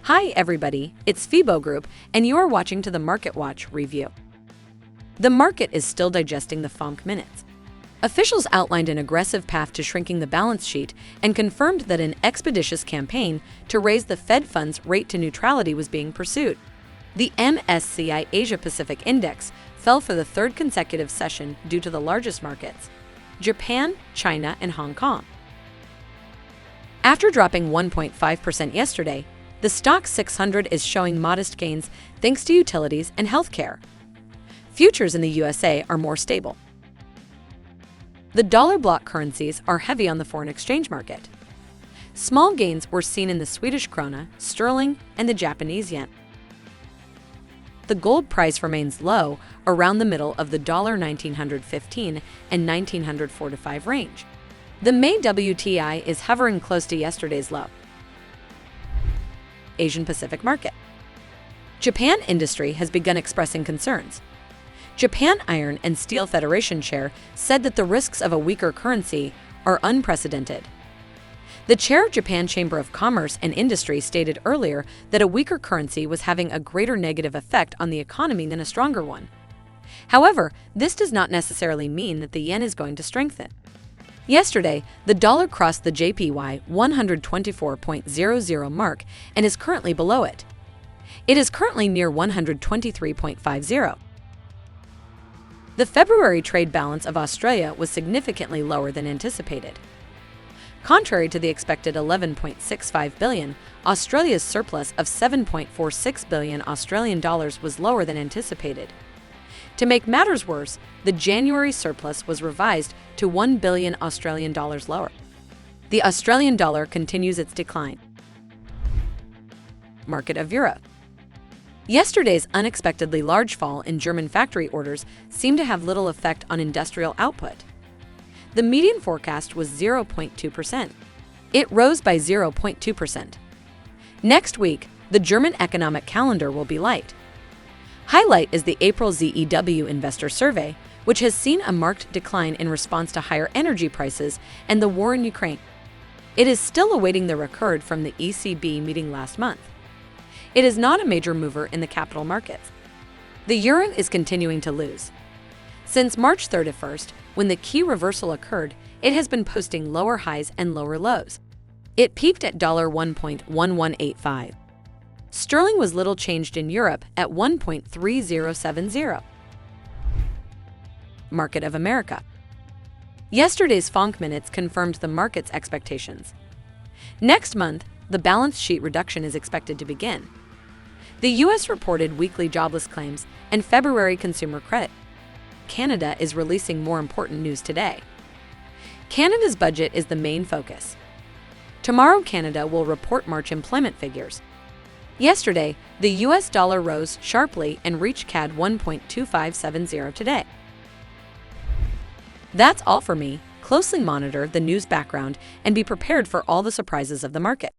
Hi everybody, it's FIBO Group, and you are watching to the Market Watch review. The market is still digesting the FOMC minutes. Officials outlined an aggressive path to shrinking the balance sheet and confirmed that an expeditious campaign to raise the Fed funds rate to neutrality was being pursued. The MSCI Asia Pacific Index fell for the third consecutive session due to the largest markets, Japan, China, and Hong Kong. After dropping 1.5% yesterday, the Stoxx 600 is showing modest gains thanks to utilities and healthcare. Futures in the USA are more stable. The dollar-bloc currencies are heavy on the foreign exchange market. Small gains were seen in the Swedish Krona, sterling, and the Japanese yen. The gold price remains low around the middle of the $1,915 and $1,945 range. The May WTI is hovering close to yesterday's low. Asian Pacific market. Japan industry has begun expressing concerns. Japan Iron and Steel Federation chair said that the risks of a weaker currency are unprecedented. The chair of Japan Chamber of Commerce and Industry stated earlier that a weaker currency was having a greater negative effect on the economy than a stronger one. However, this does not necessarily mean that the yen is going to strengthen. Yesterday, the dollar crossed the JPY 124.00 mark and is currently below it. It is currently near 123.50. The February trade balance of Australia was significantly lower than anticipated. Contrary to the expected 11.65 billion, Australia's surplus of 7.46 billion Australian dollars was lower than anticipated. To make matters worse, the January surplus was revised to 1 billion Australian dollars lower. The Australian dollar continues its decline. Market of Europe. Yesterday's unexpectedly large fall in German factory orders seemed to have little effect on industrial output. The median forecast was 0.2%. It rose by 0.2%. Next week, the German economic calendar will be light. Highlight is the April ZEW investor survey, which has seen a marked decline in response to higher energy prices and the war in Ukraine. It is still awaiting the record from the ECB meeting last month. It is not a major mover in the capital markets. The euro is continuing to lose. Since March 31st, when the key reversal occurred, it has been posting lower highs and lower lows. It peaked at $1.1185. Sterling was little changed in Europe at 1.3070. Market of America. Yesterday's FOMC minutes confirmed the market's expectations. Next month, the balance sheet reduction is expected to begin. The U.S. reported weekly jobless claims and February consumer credit. Canada is releasing more important news today. Canada's budget is the main focus. Tomorrow, Canada will report March employment figures. Yesterday, the U.S. dollar rose sharply and reached CAD 1.2570 today. That's all for me. Closely monitor the news background and be prepared for all the surprises of the market.